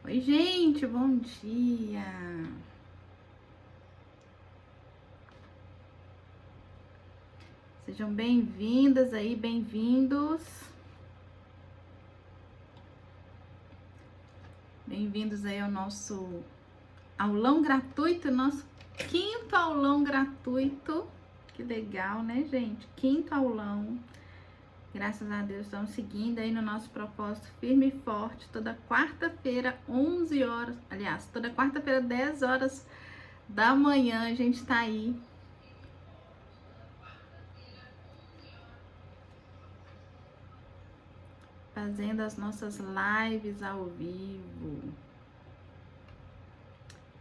Oi, gente, bom dia. Sejam bem-vindas aí, bem-vindos. Bem-vindos aí ao nosso aulão gratuito, nosso quinto aulão gratuito. Que legal, né, gente? Quinto aulão. Graças a Deus, estamos seguindo aí no nosso propósito firme e forte. Toda quarta-feira, 11 horas. Aliás, toda quarta-feira, 10 horas da manhã, a gente tá aí. Fazendo as nossas lives ao vivo.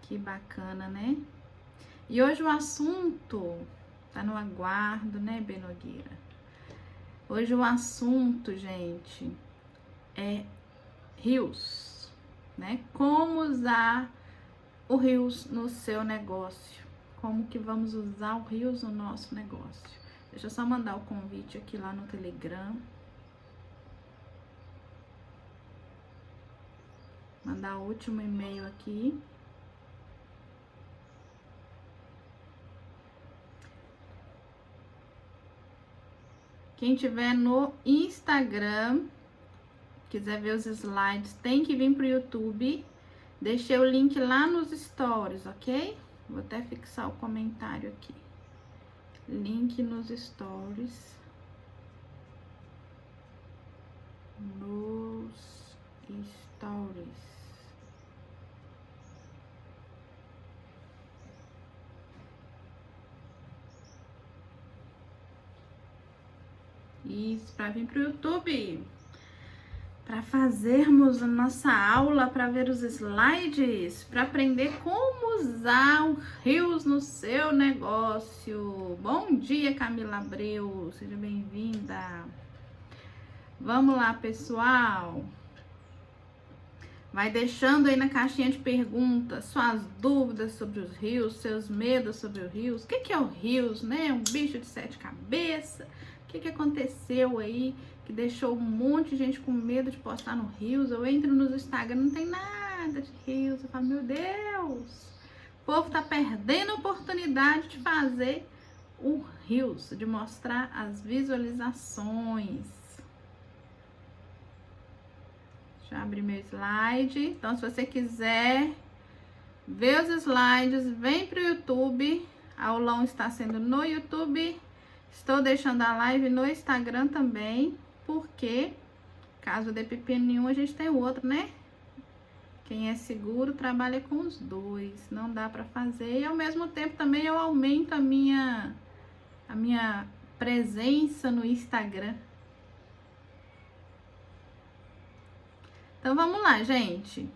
Que bacana, né? E hoje o assunto tá no aguardo, né, Benogueira? Hoje o assunto, gente, é rios, né? Como usar o rios no seu negócio. Como que vamos usar o rios no nosso negócio. Deixa eu só mandar o convite aqui lá no Telegram. Mandar o último e-mail aqui. Quem tiver no Instagram, quiser ver os slides, tem que vir pro YouTube. Deixei o link lá nos stories, ok? Vou até fixar o comentário aqui. Link nos stories. Nos stories. Isso, para vir pro YouTube. Para fazermos a nossa aula, para ver os slides, para aprender como usar o Rios no seu negócio. Bom dia, Camila Abreu, seja bem-vinda. Vamos lá, pessoal. Vai deixando aí na caixinha de perguntas suas dúvidas sobre os rios, seus medos sobre os rios. O que é o rios, né? Um bicho de 7 cabeças. O que aconteceu aí que deixou um monte de gente com medo de postar no rios? Eu entro nos Instagram, não tem nada de rios. Eu falo, meu Deus, o povo tá perdendo a oportunidade de fazer o rios, de mostrar as visualizações. Deixa eu abrir meu slide. Então, se você quiser ver os slides, vem para o YouTube. A aulão está sendo no YouTube. Estou deixando a live no Instagram também, porque caso dê pepino nenhum, a gente tem o outro, né? Quem é seguro trabalha com os dois. Não dá para fazer. E ao mesmo tempo também eu aumento a minha presença no Instagram. Então vamos lá, gente.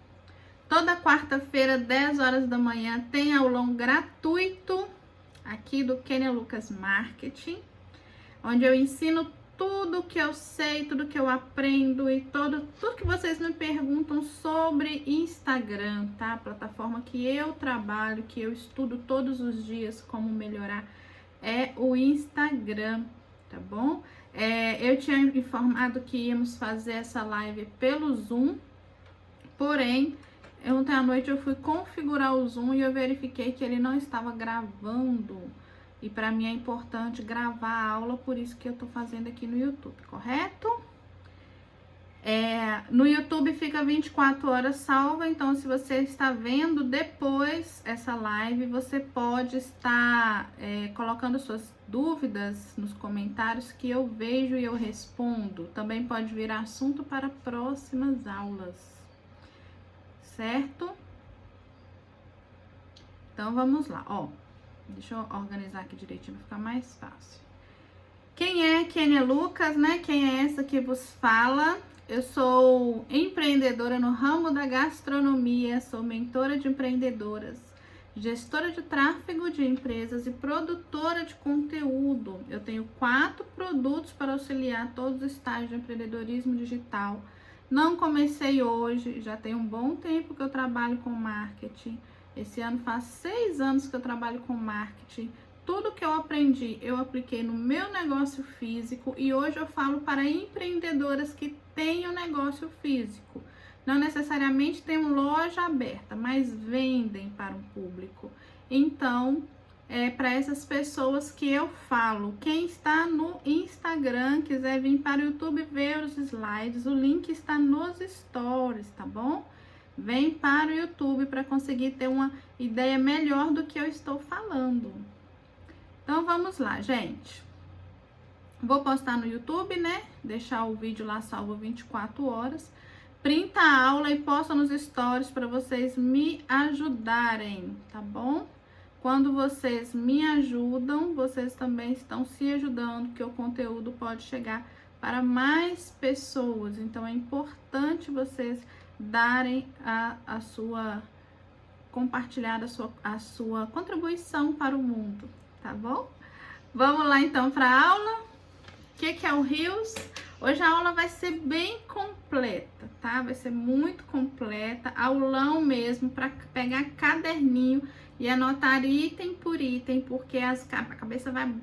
Toda quarta-feira, 10 horas da manhã, tem aulão gratuito aqui do Kênia Lucas Marketing, onde eu ensino tudo que eu sei, tudo que eu aprendo e tudo que vocês me perguntam sobre Instagram, tá? A plataforma que eu trabalho, que eu estudo todos os dias como melhorar é o Instagram, tá bom? Eu tinha informado que íamos fazer essa live pelo Zoom, porém, ontem à noite eu fui configurar o Zoom e eu verifiquei que ele não estava gravando. E para mim é importante gravar a aula, por isso que eu tô fazendo aqui no YouTube, correto? No YouTube fica 24 horas salva, então se você está vendo depois essa live, você pode estar colocando suas dúvidas nos comentários que eu vejo e eu respondo. Também pode vir assunto para próximas aulas, certo? Então vamos lá, ó. Deixa eu organizar aqui direitinho para ficar mais fácil. Quem é Kênia Lucas, né? Quem é essa que vos fala? Eu sou empreendedora no ramo da gastronomia, sou mentora de empreendedoras, gestora de tráfego de empresas e produtora de conteúdo. Eu tenho 4 produtos para auxiliar todos os estágios de empreendedorismo digital. Não comecei hoje, já tem um bom tempo que eu trabalho com marketing. Esse ano faz 6 anos que eu trabalho com marketing. Tudo que eu aprendi, eu apliquei no meu negócio físico e hoje eu falo para empreendedoras que têm um negócio físico. não necessariamente têm loja aberta, mas vendem para o público. Então, é para essas pessoas que eu falo. Quem está no Instagram, quiser vir para o YouTube ver os slides, o link está nos stories, tá bom? Vem para o YouTube para conseguir ter uma ideia melhor do que eu estou falando. Então, vamos lá, gente. Vou postar no YouTube, né? Deixar o vídeo lá salvo 24 horas. Printa a aula e posta nos stories para vocês me ajudarem, tá bom? Quando vocês me ajudam, vocês também estão se ajudando, porque o conteúdo pode chegar para mais pessoas. Então, é importante vocês darem a sua, compartilhar a sua contribuição para o mundo, tá bom? Vamos lá, então, para a aula. O que é o Reels? Hoje a aula vai ser bem completa, tá? Vai ser muito completa, aulão mesmo, para pegar caderninho e anotar item por item, porque a cabeça vai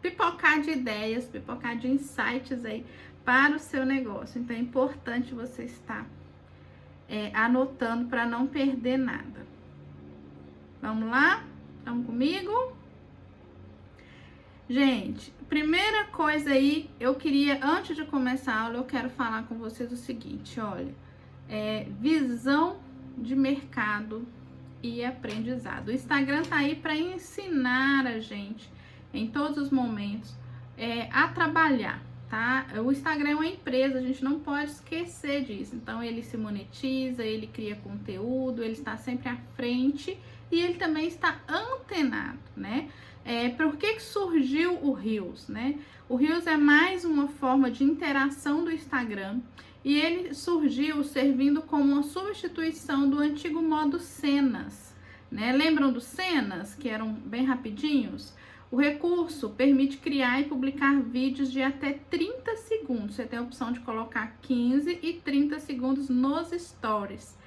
pipocar de ideias, pipocar de insights aí para o seu negócio. Então é importante você estar anotando para não perder nada. Vamos lá? Estão comigo? Gente, primeira coisa aí, eu queria, antes de começar a aula, eu quero falar com vocês o seguinte, olha, visão de mercado e aprendizado. O Instagram tá aí para ensinar a gente, em todos os momentos, a trabalhar, tá? O Instagram é uma empresa, a gente não pode esquecer disso. Então, ele se monetiza, ele cria conteúdo, ele está sempre à frente e ele também está antenado, né? Por que surgiu o Reels, né? O Reels é mais uma forma de interação do Instagram e ele surgiu servindo como uma substituição do antigo modo cenas, né? Lembram dos cenas, que eram bem rapidinhos? O recurso permite criar e publicar vídeos de até 30 segundos. Você tem a opção de colocar 15 e 30 segundos nos stories.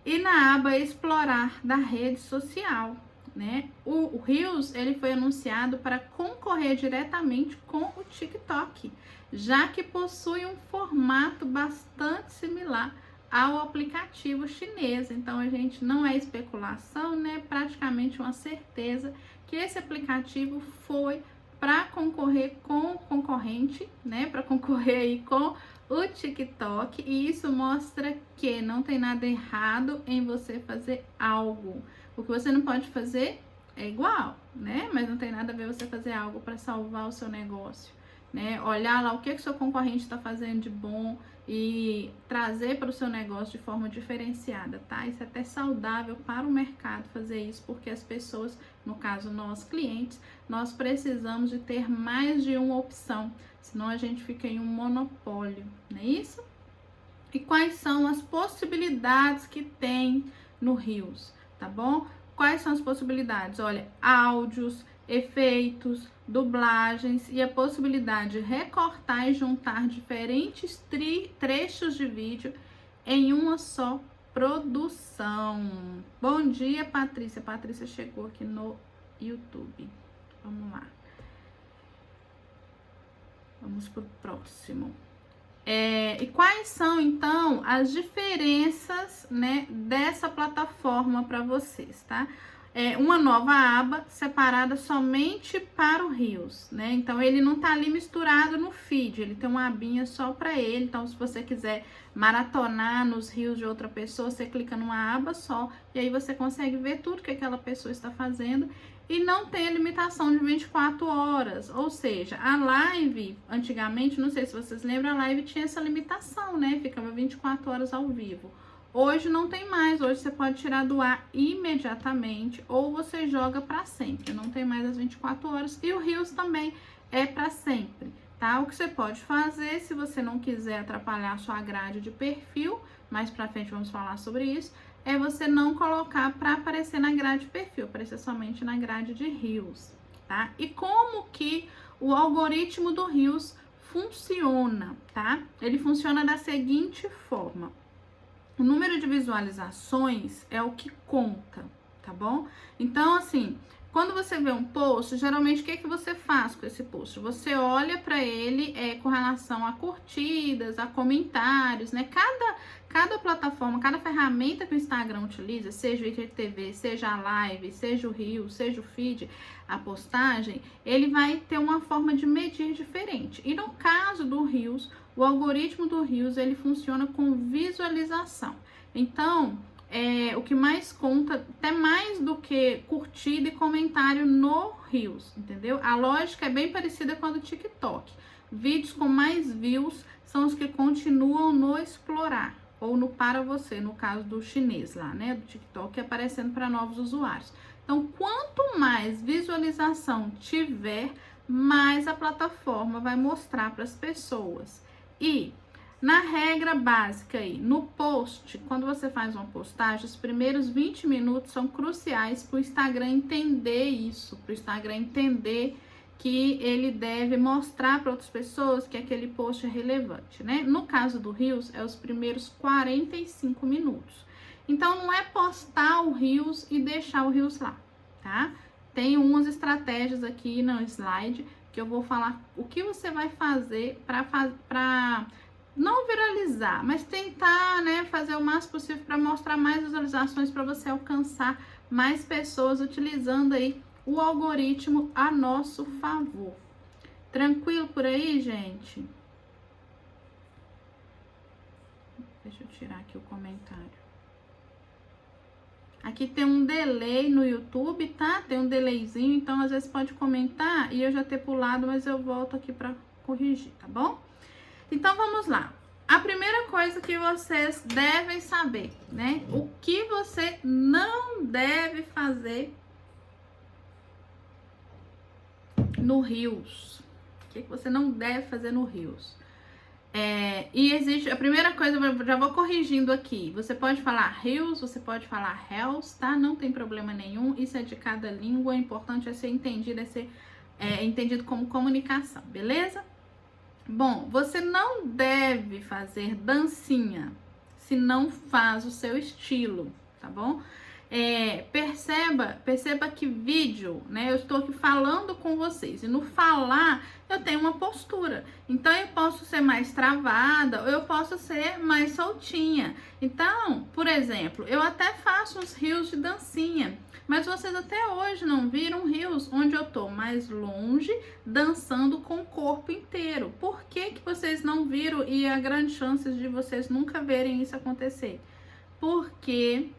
E na aba explorar da rede social, né? O Reels, ele foi anunciado para concorrer diretamente com o TikTok, já que possui um formato bastante similar ao aplicativo chinês. Então, a gente não é especulação, né? Praticamente uma certeza que esse aplicativo foi para concorrer com o concorrente, né? Para concorrer aí com o TikTok, e isso mostra que não tem nada errado em você fazer algo. O que você não pode fazer é igual, né? Mas não tem nada a ver você fazer algo para salvar o seu negócio, né? Olhar lá o que o seu concorrente está fazendo de bom e trazer para o seu negócio de forma diferenciada, tá? Isso é até saudável para o mercado fazer isso, porque as pessoas, no caso nós clientes, nós precisamos de ter mais de uma opção, senão a gente fica em um monopólio, não é isso? E quais são as possibilidades que tem no Reels, tá bom? Quais são as possibilidades? Olha, áudios, efeitos, dublagens e a possibilidade de recortar e juntar diferentes trechos de vídeo em uma só produção. Bom dia, Patrícia. Patrícia chegou aqui no YouTube. Vamos lá. Vamos pro próximo. E quais são, então, as diferenças, né, dessa plataforma para vocês, tá? Uma nova aba separada somente para o Reels, né? Então, ele não tá ali misturado no feed, ele tem uma abinha só para ele. Então, se você quiser maratonar nos Reels de outra pessoa, você clica numa aba só e aí você consegue ver tudo que aquela pessoa está fazendo. E não tem a limitação de 24 horas, ou seja, a live, antigamente, não sei se vocês lembram, a live tinha essa limitação, né? Ficava 24 horas ao vivo. Hoje não tem mais, hoje você pode tirar do ar imediatamente ou você joga para sempre, não tem mais as 24 horas. E o Reels também é para sempre, tá? O que você pode fazer, se você não quiser atrapalhar a sua grade de perfil, mais pra frente vamos falar sobre isso, é você não colocar para aparecer na grade de perfil, aparecer somente na grade de Reels, tá? E como que o algoritmo do Reels funciona, tá? Ele funciona da seguinte forma: o número de visualizações é o que conta, tá bom? Então, assim, Quando você vê um post, geralmente o que você faz com esse post? Você olha para ele com relação a curtidas, a comentários, né? Cada plataforma, cada ferramenta que o Instagram utiliza, seja o IGTV, seja a live, seja o Reel, seja o feed, a postagem, ele vai ter uma forma de medir diferente. E no caso do Reels, o algoritmo do Reels, ele funciona com visualização. Então, o que mais conta, até mais do que curtida e comentário no Reels, entendeu? A lógica é bem parecida com a do TikTok. Vídeos com mais views são os que continuam no explorar, ou no para você, no caso do chinês lá, né? Do TikTok aparecendo para novos usuários. Então, quanto mais visualização tiver, mais a plataforma vai mostrar para as pessoas. E na regra básica aí, no post, quando você faz uma postagem, os primeiros 20 minutos são cruciais para o Instagram entender isso, para o Instagram entender que ele deve mostrar para outras pessoas que aquele post é relevante, né? No caso do Reels, é os primeiros 45 minutos. Então, não é postar o Reels e deixar o Reels lá, tá? Tem umas estratégias aqui no slide que eu vou falar o que você vai fazer para não viralizar, mas tentar, né, fazer o máximo possível para mostrar mais visualizações, para você alcançar mais pessoas utilizando aí o algoritmo a nosso favor. Tranquilo por aí, gente? Deixa eu tirar aqui o comentário. Aqui tem um delay no YouTube, tá? Tem um delayzinho, então às vezes pode comentar e eu já ter pulado, mas eu volto aqui para corrigir, tá bom? Então, vamos lá. A primeira coisa que vocês devem saber, né? O que você não deve fazer no Reels. O que você não deve fazer no Reels. E existe, a primeira coisa, eu já vou corrigindo aqui. Você pode falar Reels, você pode falar Reels, tá? Não tem problema nenhum. Isso é de cada língua. O importante é ser entendido, entendido como comunicação, beleza? Bom, você não deve fazer dancinha se não faz o seu estilo, tá bom? Perceba que vídeo, né? Eu estou aqui falando com vocês e no falar eu tenho uma postura. Então eu posso ser mais travada ou eu posso ser mais soltinha. Então, por exemplo, eu até faço uns reels de dancinha, mas vocês até hoje não viram reels onde eu tô mais longe dançando com o corpo inteiro. Por que que vocês não viram e há grandes chances de vocês nunca verem isso acontecer? Porque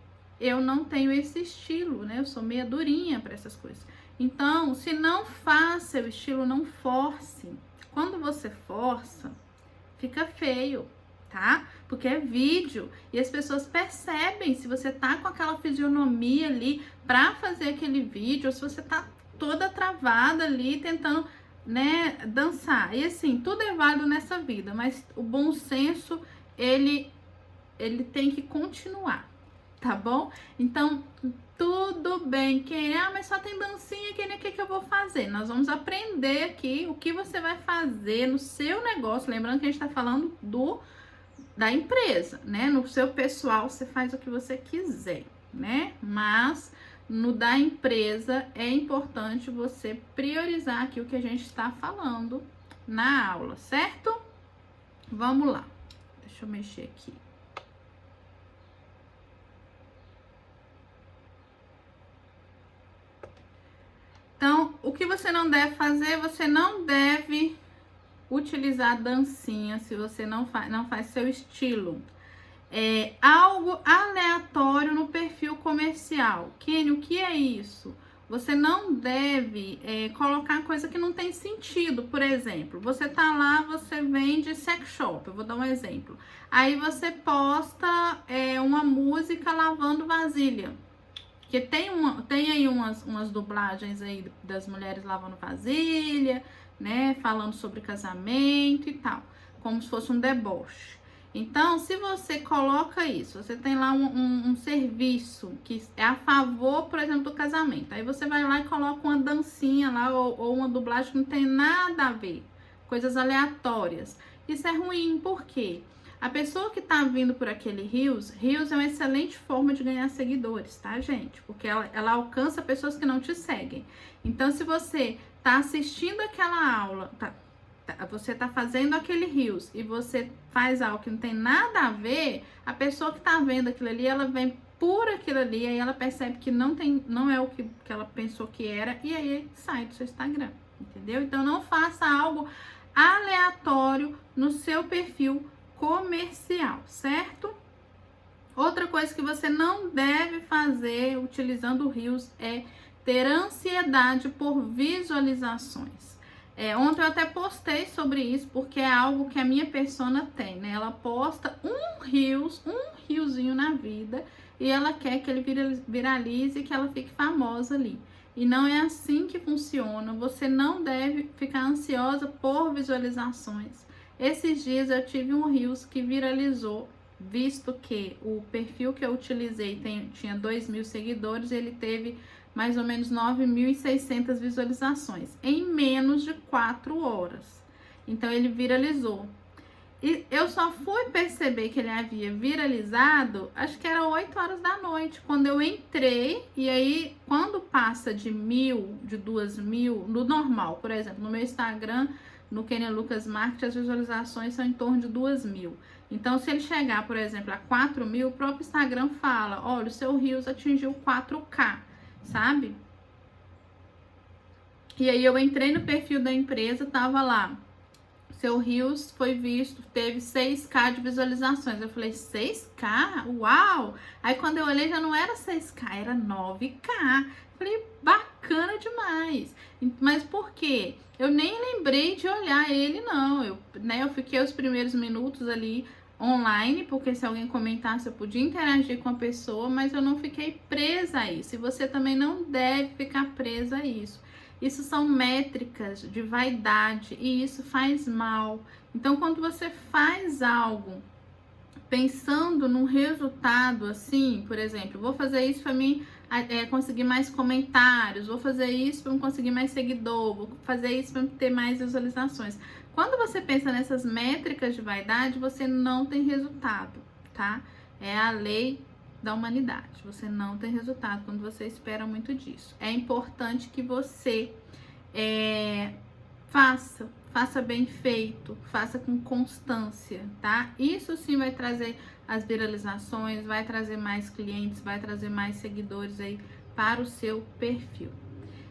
eu não tenho esse estilo, né? Eu sou meia durinha para essas coisas. Então, se não faz seu estilo, não force. Quando você força, fica feio, tá? Porque é vídeo e as pessoas percebem se você tá com aquela fisionomia ali para fazer aquele vídeo, ou se você tá toda travada ali tentando, né, dançar. E assim, tudo é válido nessa vida, mas o bom senso, ele tem que continuar. Tá bom? Então, tudo bem. Mas só tem dancinha aqui, né? O que eu vou fazer? Nós vamos aprender aqui o que você vai fazer no seu negócio. Lembrando que a gente tá falando da empresa, né? No seu pessoal, você faz o que você quiser, né? Mas no da empresa é importante você priorizar aqui o que a gente está falando na aula, certo? Vamos lá. Deixa eu mexer aqui. Então, o que você não deve fazer, você não deve utilizar dancinha se você não faz seu estilo. Algo aleatório no perfil comercial. Kenny, o que é isso? Você não deve colocar coisa que não tem sentido. Por exemplo, você tá lá, você vende sex shop. Eu vou dar um exemplo. Aí você posta uma música lavando vasilha. Porque tem aí umas dublagens aí das mulheres lavando vasilha, né? Falando sobre casamento e tal. Como se fosse um deboche. Então, se você coloca isso, você tem lá um serviço que é a favor, por exemplo, do casamento. Aí você vai lá e coloca uma dancinha lá ou uma dublagem que não tem nada a ver. Coisas aleatórias. Isso é ruim, por quê? A pessoa que tá vindo por aquele Reels é uma excelente forma de ganhar seguidores, tá, gente? Porque ela alcança pessoas que não te seguem. Então, se você tá assistindo aquela aula, você tá fazendo aquele Reels e você faz algo que não tem nada a ver, a pessoa que tá vendo aquilo ali, ela vem por aquilo ali, aí ela percebe que não é o que ela pensou que era, e aí sai do seu Instagram, entendeu? Então, não faça algo aleatório no seu perfil comercial, certo? Outra coisa que você não deve fazer utilizando o Reels é ter ansiedade por visualizações. Ontem eu até postei sobre isso, porque é algo que a minha persona tem, né? Ela posta um Reelzinho na vida, e ela quer que ele viralize e que ela fique famosa ali. E não é assim que funciona. Você não deve ficar ansiosa por visualizações. Esses dias eu tive um Reels que viralizou, visto que o perfil que eu utilizei tinha 2.000 seguidores, ele teve mais ou menos 9.600 visualizações em menos de 4 horas. Então ele viralizou. E eu só fui perceber que ele havia viralizado, acho que era 8 horas da noite, quando eu entrei. E aí, quando passa de 1.000, de 2.000, no normal, por exemplo, no meu Instagram, no Kenia Lucas Marketing, as visualizações são em torno de 2.000. Então, se ele chegar, por exemplo, a 4.000, o próprio Instagram fala, olha, o seu Reels atingiu 4K, sabe? E aí eu entrei no perfil da empresa, tava lá, seu Reels foi visto, teve 6K de visualizações. Eu falei, 6K? Uau! Aí quando eu olhei já não era 6K, era 9K. Falei, bacana demais. Mas por quê? Eu nem lembrei de olhar ele, não. Eu fiquei os primeiros minutos ali online, porque se alguém comentasse eu podia interagir com a pessoa, mas eu não fiquei presa a isso. E você também não deve ficar presa a isso. Isso são métricas de vaidade e isso faz mal. Então, quando você faz algo pensando num resultado assim, por exemplo, vou fazer isso para mim conseguir mais comentários, vou fazer isso para eu conseguir mais seguidor, vou fazer isso para ter mais visualizações. Quando você pensa nessas métricas de vaidade, você não tem resultado, tá? É a lei da humanidade. Você não tem resultado quando você espera muito disso. É importante que você faça bem feito, faça com constância, tá? Isso sim vai trazer as viralizações, vai trazer mais clientes, vai trazer mais seguidores aí para o seu perfil.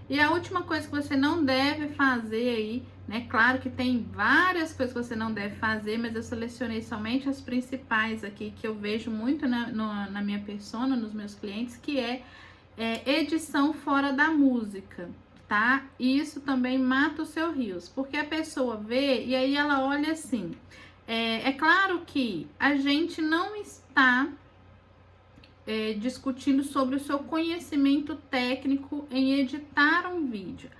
E a última coisa que você não deve fazer aí, né? Claro que tem várias coisas que você não deve fazer, mas eu selecionei somente as principais aqui que eu vejo muito na minha persona, nos meus clientes, que é edição fora da música, tá? E isso também mata o seu Reels, porque a pessoa vê e aí ela olha assim. É claro que a gente não está discutindo sobre o seu conhecimento técnico em editar um vídeo,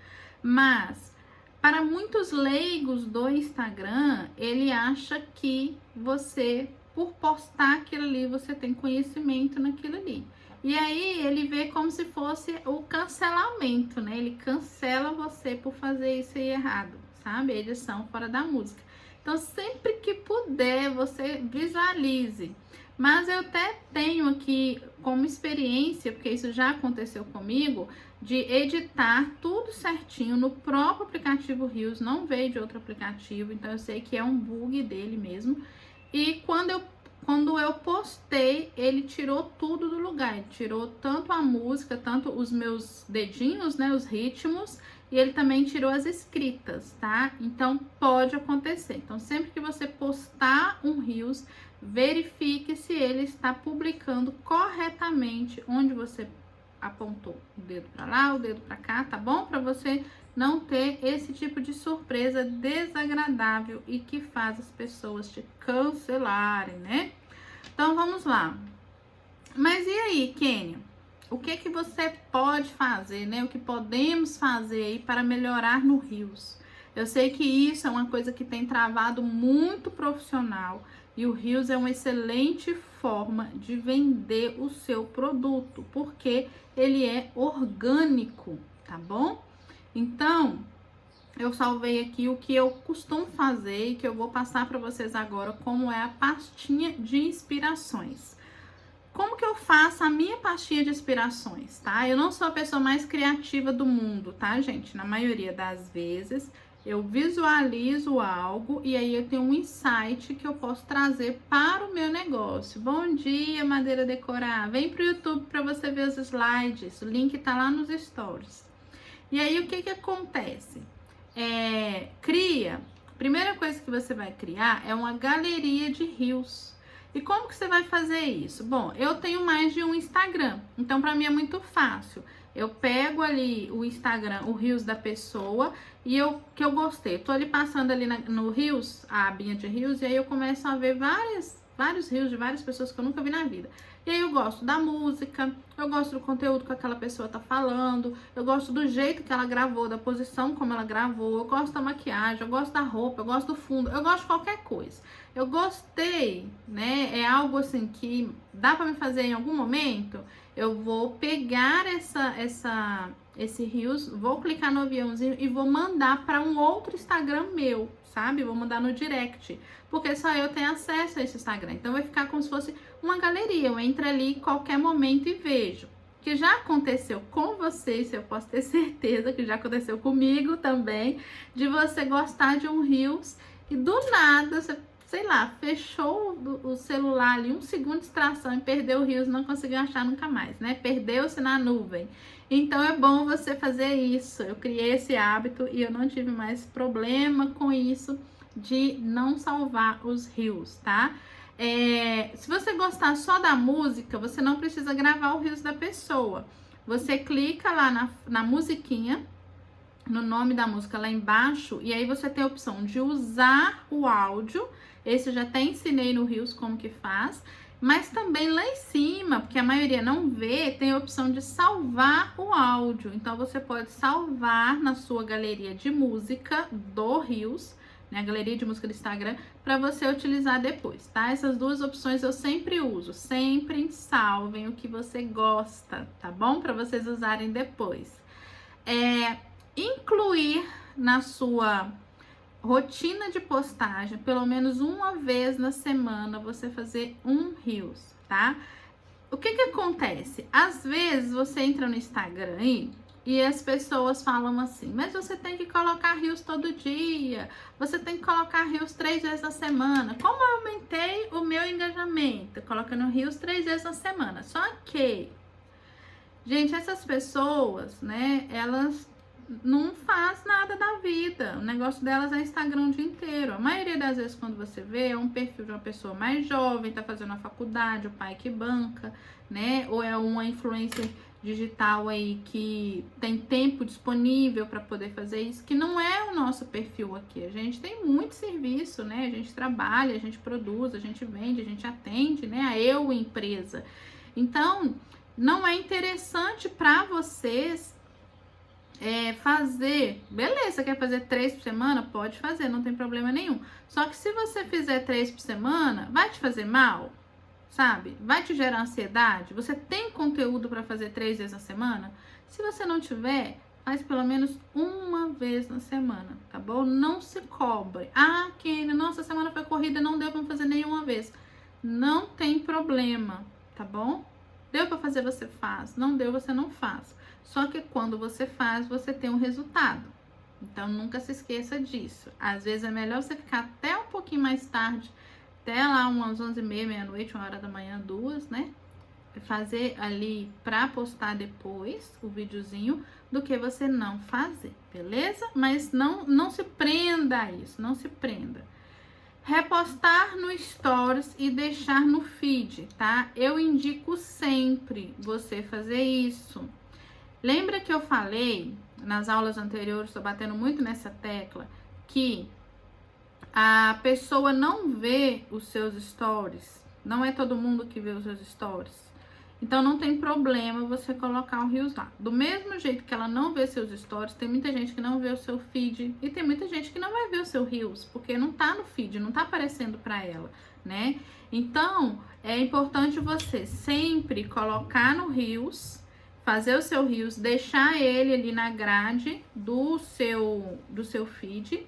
mas para muitos leigos do Instagram, ele acha que você, por postar aquilo ali, você tem conhecimento naquilo ali. E aí ele vê como se fosse o cancelamento, né? Ele cancela você por fazer isso aí errado, sabe? Edição fora da música. Então, sempre que puder, você visualize. Mas eu até tenho aqui como experiência, porque isso já aconteceu comigo, de editar tudo certinho no próprio aplicativo Reels, não veio de outro aplicativo, então eu sei que é um bug dele mesmo. E quando eu postei, ele tirou tudo do lugar, ele tirou tanto a música, tanto os meus dedinhos, né, os ritmos, e ele também tirou as escritas, tá? Então pode acontecer. Então sempre que você postar um Reels, verifique se ele está publicando corretamente onde você apontou o dedo para lá, o dedo para cá, tá bom? Para você não ter esse tipo de surpresa desagradável e que faz as pessoas te cancelarem, né? Então vamos lá. Mas e aí, Kenia? O que você pode fazer, né? O que podemos fazer aí para melhorar no Reels? Eu sei que isso é uma coisa que tem travado muito profissional e o Reels é uma excelente forma de vender o seu produto, porque ele é orgânico, tá bom? Então, eu salvei aqui o que eu costumo fazer e que eu vou passar para vocês agora, como é a pastinha de inspirações. Como que eu faço a minha pastinha de inspirações, tá? Eu não sou a pessoa mais criativa do mundo, tá, gente? Na maioria das vezes, eu visualizo algo e aí eu tenho um insight que eu posso trazer para o meu negócio. Bom dia, Madeira Decorar. Vem pro YouTube para você ver os slides. O link tá lá nos stories. E aí, o que que acontece? Primeira coisa que você vai criar é uma galeria de reels. E como que você vai fazer isso? Bom, eu tenho mais de um Instagram, então para mim é muito fácil. Eu pego ali o Instagram, o Reels da pessoa e que eu gostei. Eu tô ali passando ali no Reels, a abinha de Reels, e aí eu começo a ver vários Reels de várias pessoas que eu nunca vi na vida. E aí eu gosto da música, eu gosto do conteúdo que aquela pessoa tá falando, eu gosto do jeito que ela gravou, da posição como ela gravou, eu gosto da maquiagem, eu gosto da roupa, eu gosto do fundo, eu gosto de qualquer coisa. Eu gostei, né? É algo assim que dá pra me fazer em algum momento. Eu vou pegar esse Reels, vou clicar no aviãozinho e vou mandar para um outro Instagram meu, sabe? Vou mandar no direct, porque só eu tenho acesso a esse Instagram. Então vai ficar como se fosse uma galeria. Eu entro ali em qualquer momento e vejo. Que já aconteceu com vocês, eu posso ter certeza que já aconteceu comigo também, de você gostar de um Reels e do nada você, sei lá, fechou o celular ali, um segundo de distração e perdeu o Reels, não conseguiu achar nunca mais, né? Perdeu-se na nuvem. Então é bom você fazer isso. Eu criei esse hábito e eu não tive mais problema com isso de não salvar os Reels, tá? Se você gostar só da música, você não precisa gravar o Reels da pessoa. Você clica lá na musiquinha, no nome da música lá embaixo, e aí você tem a opção de usar o áudio. Esse eu já até ensinei no Reels como que faz. Mas também lá em cima, porque a maioria não vê, tem a opção de salvar o áudio. Então você pode salvar na sua galeria de música do Reels, né, a galeria de música do Instagram, para você utilizar depois, tá? Essas duas opções eu sempre uso. Sempre salvem o que você gosta, tá bom? Para vocês usarem depois. Incluir na sua rotina de postagem, pelo menos uma vez na semana, você fazer um Reels, tá? O que que acontece? Às vezes você entra no Instagram aí e as pessoas falam assim, mas você tem que colocar Reels todo dia, você tem que colocar Reels 3 vezes na semana. Como eu aumentei o meu engajamento? Colocando Reels 3 vezes na semana. Só que, gente, essas pessoas, né, elas não faz nada da vida. O negócio delas é Instagram o dia inteiro. A maioria das vezes, quando você vê, é um perfil de uma pessoa mais jovem, tá fazendo a faculdade, o pai que banca, né? Ou é uma influencer digital aí que tem tempo disponível para poder fazer isso, que não é o nosso perfil aqui. A gente tem muito serviço, né? A gente trabalha, a gente produz, a gente vende, a gente atende, né? A empresa. Então, não é interessante para vocês fazer, beleza, quer fazer 3 por semana? Pode fazer, não tem problema nenhum. Só que se você fizer 3 por semana, vai te fazer mal, sabe? Vai te gerar ansiedade? Você tem conteúdo para fazer 3 vezes na semana? Se você não tiver, faz pelo menos uma vez na semana, tá bom? Não se cobre. Ah, Kênia, nossa, semana foi corrida, não deu para fazer nenhuma vez. Não tem problema, tá bom? Deu para fazer, você faz. Não deu, você não faz. Só que quando você faz, você tem um resultado. Então, nunca se esqueça disso. Às vezes é melhor você ficar até um pouquinho mais tarde, até lá umas 11h30, meia-noite, 1h da manhã, 2, né? Fazer ali pra postar depois o videozinho, do que você não fazer, beleza? Mas não se prenda a isso, não se prenda. Repostar no Stories e deixar no feed, tá? Eu indico sempre você fazer isso. Lembra que eu falei nas aulas anteriores, estou batendo muito nessa tecla, que a pessoa não vê os seus stories, não é todo mundo que vê os seus stories. Então não tem problema você colocar o Reels lá. Do mesmo jeito que ela não vê seus stories, tem muita gente que não vê o seu feed e tem muita gente que não vai ver o seu Reels, porque não tá no feed, não tá aparecendo para ela, né? Então é importante você sempre colocar no Reels, fazer o seu Reels, deixar ele ali na grade do seu feed.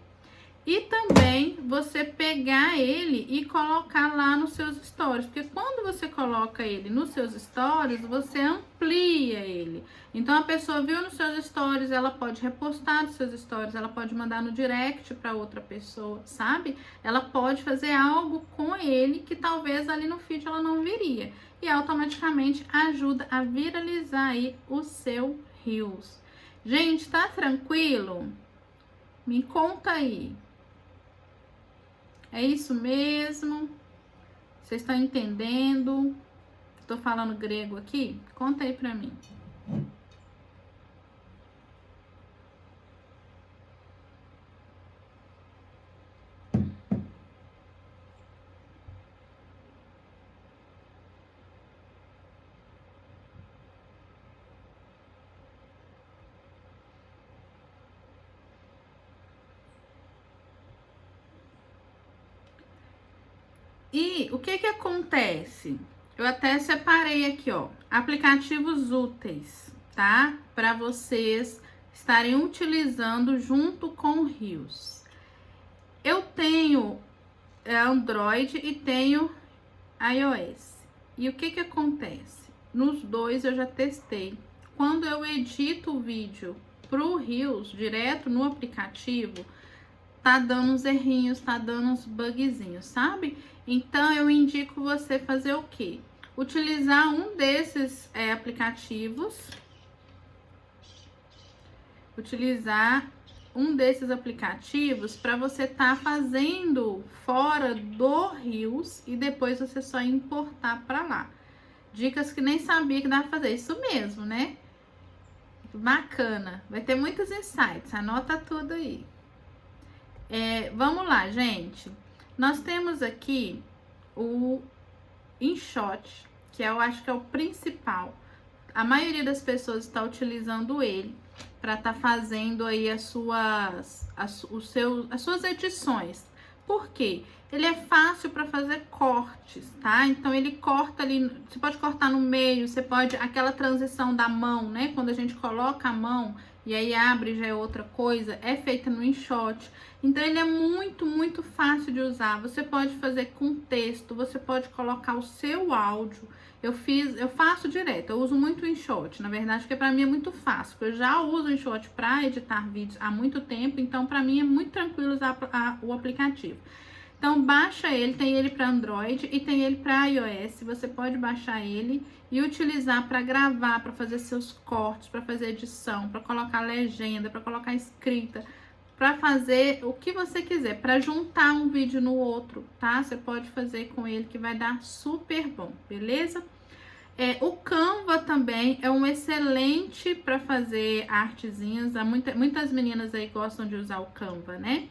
E também você pegar ele e colocar lá nos seus stories, porque quando você coloca ele nos seus stories, você amplia ele. Então a pessoa viu nos seus stories, ela pode repostar nos seus stories, ela pode mandar no direct para outra pessoa, sabe? Ela pode fazer algo com ele que talvez ali no feed ela não viria. E automaticamente ajuda a viralizar aí o seu Reels. Gente, tá tranquilo? Me conta aí. É isso mesmo? Vocês estão entendendo? Tô falando grego aqui? Conta aí pra mim. E o que que acontece? Eu até separei aqui, ó, aplicativos úteis, tá? Para vocês estarem utilizando junto com o Reels. Eu tenho Android e tenho iOS. E o que que acontece? Nos dois eu já testei. Quando eu edito o vídeo pro Reels direto no aplicativo, tá dando uns errinhos, tá dando uns bugzinhos, sabe? Então eu indico você fazer o quê? Utilizar um desses aplicativos. Utilizar um desses aplicativos para você tá fazendo fora do Reels e depois você só importar para lá. Dicas que nem sabia que dá pra fazer. Isso mesmo, né? Bacana. Vai ter muitos insights. Anota tudo aí. Vamos lá, gente. Nós temos aqui o InShot, que eu acho que é o principal. A maioria das pessoas está utilizando ele para estar fazendo aí as suas edições. Por quê? Ele é fácil para fazer cortes, tá? Então ele corta ali, você pode cortar no meio, você pode, aquela transição da mão, né? Quando a gente coloca a mão e aí abre já é outra coisa, é feita no InShot. Então ele é muito, muito fácil de usar. Você pode fazer com texto, você pode colocar o seu áudio. Eu faço direto, eu uso muito o InShot, na verdade, porque para mim é muito fácil. Eu já uso o InShot para editar vídeos há muito tempo, então para mim é muito tranquilo usar o aplicativo. Então baixa ele, tem ele para Android e tem ele para iOS. Você pode baixar ele e utilizar para gravar, para fazer seus cortes, para fazer edição, para colocar legenda, para colocar escrita, para fazer o que você quiser, para juntar um vídeo no outro, tá? Você pode fazer com ele que vai dar super bom, beleza? O Canva também é um excelente para fazer artezinhas. Muitas meninas aí gostam de usar o Canva, né?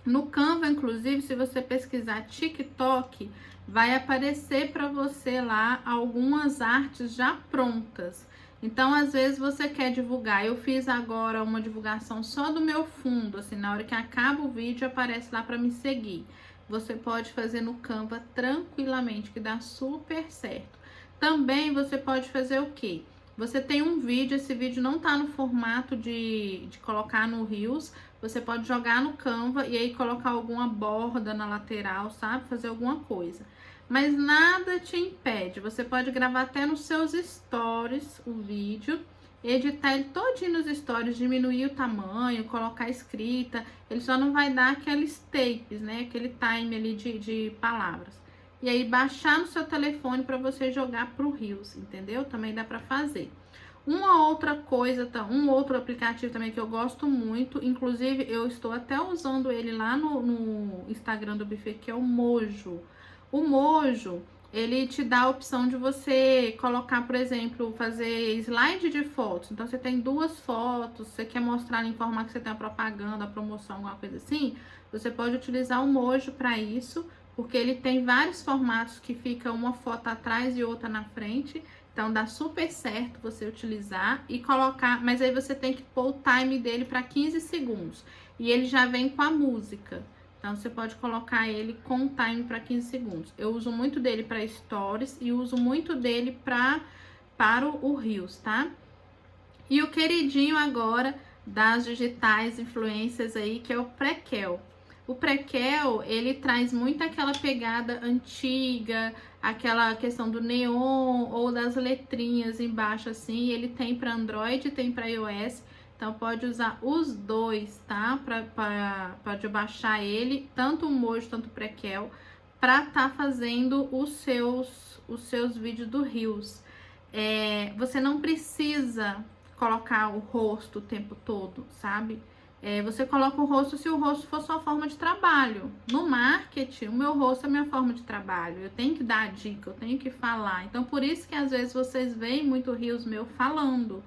No Canva, inclusive, se você pesquisar TikTok, vai aparecer para você lá algumas artes já prontas. Então, às vezes você quer divulgar. Eu fiz agora uma divulgação só do meu fundo, assim, na hora que acaba o vídeo aparece lá para me seguir. Você pode fazer no Canva tranquilamente, que dá super certo. Também você pode fazer o quê? Você tem um vídeo, esse vídeo não tá no formato de colocar no Reels, você pode jogar no Canva e aí colocar alguma borda na lateral, sabe? Fazer alguma coisa. Mas nada te impede, você pode gravar até nos seus stories o vídeo, editar ele todinho nos stories, diminuir o tamanho, colocar escrita, ele só não vai dar aqueles tapes, né? Aquele time ali de palavras. E aí baixar no seu telefone para você jogar pro Reels, entendeu? Também dá para fazer. Uma outra coisa, um outro aplicativo também que eu gosto muito, inclusive eu estou até usando ele lá no Instagram do Buffet, que é o Mojo. O Mojo, ele te dá a opção de você colocar, por exemplo, fazer slide de fotos. Então, você tem duas fotos, você quer mostrar, informar que você tem a propaganda, a promoção, alguma coisa assim, você pode utilizar o Mojo para isso, porque ele tem vários formatos que fica uma foto atrás e outra na frente. Então dá super certo você utilizar e colocar, mas aí você tem que pôr o time dele para 15 segundos. E ele já vem com a música. Então você pode colocar ele com o time para 15 segundos. Eu uso muito dele para stories e uso muito dele para para o Reels, tá? E o queridinho agora das digitais influências aí, que é o Prequel. O Prequel, ele traz muito aquela pegada antiga, aquela questão do neon ou das letrinhas embaixo assim. Ele tem para Android e tem para iOS, então pode usar os dois, tá? Pode baixar ele, tanto o Mojo, tanto o Prequel, para tá fazendo os seus vídeos do Reels. Você não precisa colocar o rosto o tempo todo, sabe? Você coloca o rosto se o rosto for sua forma de trabalho. No marketing, o meu rosto é minha forma de trabalho. Eu tenho que dar a dica, eu tenho que falar. Então, por isso que às vezes vocês veem muito Reels meu falando.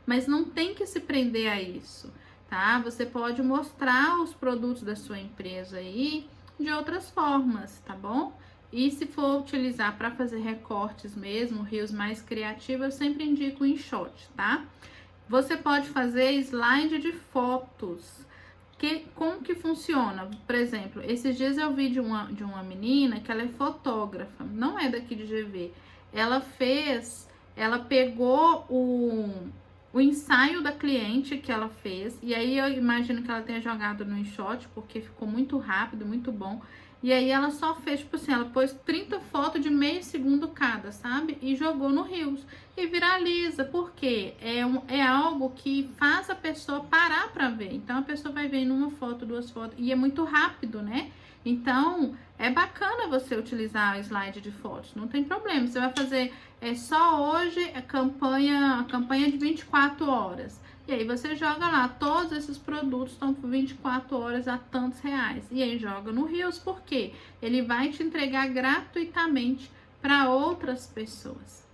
Mas não tem que se prender a isso, tá? Você pode mostrar os produtos da sua empresa aí de outras formas, tá bom? E se for utilizar para fazer recortes mesmo, Reels mais criativos, eu sempre indico o InShot, tá? Você pode fazer slide de fotos. Como que funciona? Por exemplo, esses dias eu vi de uma menina que ela é fotógrafa, não é daqui de GV. Ela pegou o ensaio da cliente que ela fez, e aí eu imagino que ela tenha jogado no InShot, porque ficou muito rápido, muito bom. E aí ela só fez, tipo assim, ela pôs 30 fotos de meio segundo cada, sabe? E jogou no Reels. E viraliza, porque é algo que faz a pessoa parar pra ver. Então a pessoa vai vendo uma foto, duas fotos, e é muito rápido, né? Então é bacana você utilizar o slide de fotos, não tem problema. Você vai fazer só hoje a campanha de 24 horas. E aí você joga lá, todos esses produtos estão por 24 horas a tantos reais. E aí joga no Reels, porque ele vai te entregar gratuitamente para outras pessoas.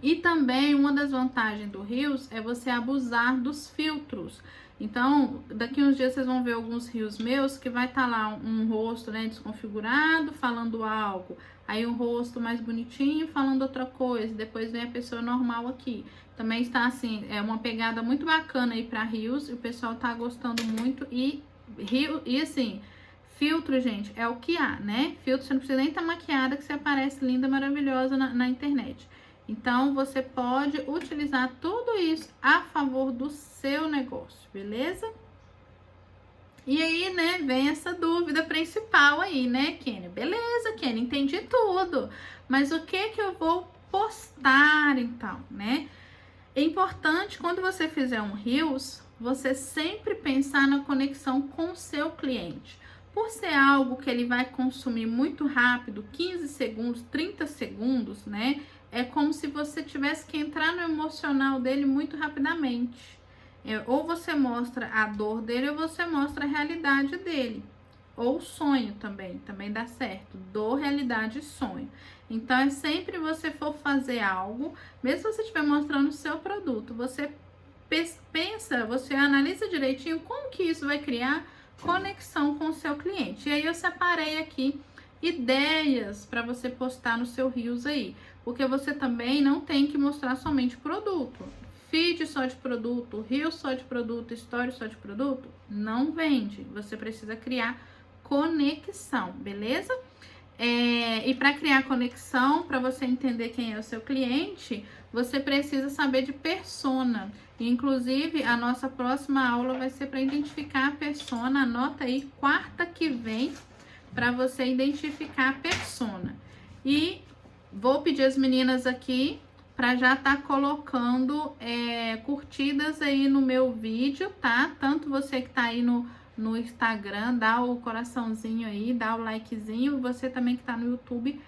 E também uma das vantagens do Reels é você abusar dos filtros. Então, daqui uns dias vocês vão ver alguns Reels meus que vai estar lá um rosto, né, desconfigurado, falando algo. Aí um rosto mais bonitinho, falando outra coisa. Depois vem a pessoa normal aqui. Também está assim, é uma pegada muito bacana aí para Reels. E o pessoal tá gostando muito. E assim, filtro, gente, é o que há, né? Filtro, você não precisa nem estar maquiada, que você aparece linda, maravilhosa na internet. Então, você pode utilizar tudo isso a favor do seu negócio, beleza? E aí, né, vem essa dúvida principal aí, né, Kenny? Beleza, Kenny, entendi tudo. Mas o que eu vou postar, então, né? É importante, quando você fizer um Reels, você sempre pensar na conexão com o seu cliente. Por ser algo que ele vai consumir muito rápido, 15 segundos, 30 segundos, né? É como se você tivesse que entrar no emocional dele muito rapidamente. Ou você mostra a dor dele, ou você mostra a realidade dele. Ou sonho também dá certo. Dor, realidade e sonho. Então, é sempre você for fazer algo, mesmo se você estiver mostrando o seu produto, você pensa, você analisa direitinho como que isso vai criar conexão com o seu cliente. E aí eu separei aqui ideias para você postar no seu Reels aí, porque você também não tem que mostrar somente produto. Feed só de produto, Reels só de produto, Story só de produto, não vende. Você precisa criar conexão, beleza? E para criar conexão, para você entender quem é o seu cliente, você precisa saber de persona. Inclusive, a nossa próxima aula vai ser para identificar a persona. Anota aí, quarta que vem, para você identificar a persona. E vou pedir as meninas aqui para já estar colocando curtidas aí no meu vídeo, tá? Tanto você que tá aí no Instagram, dá o coraçãozinho aí, dá o likezinho. Você também que tá no YouTube,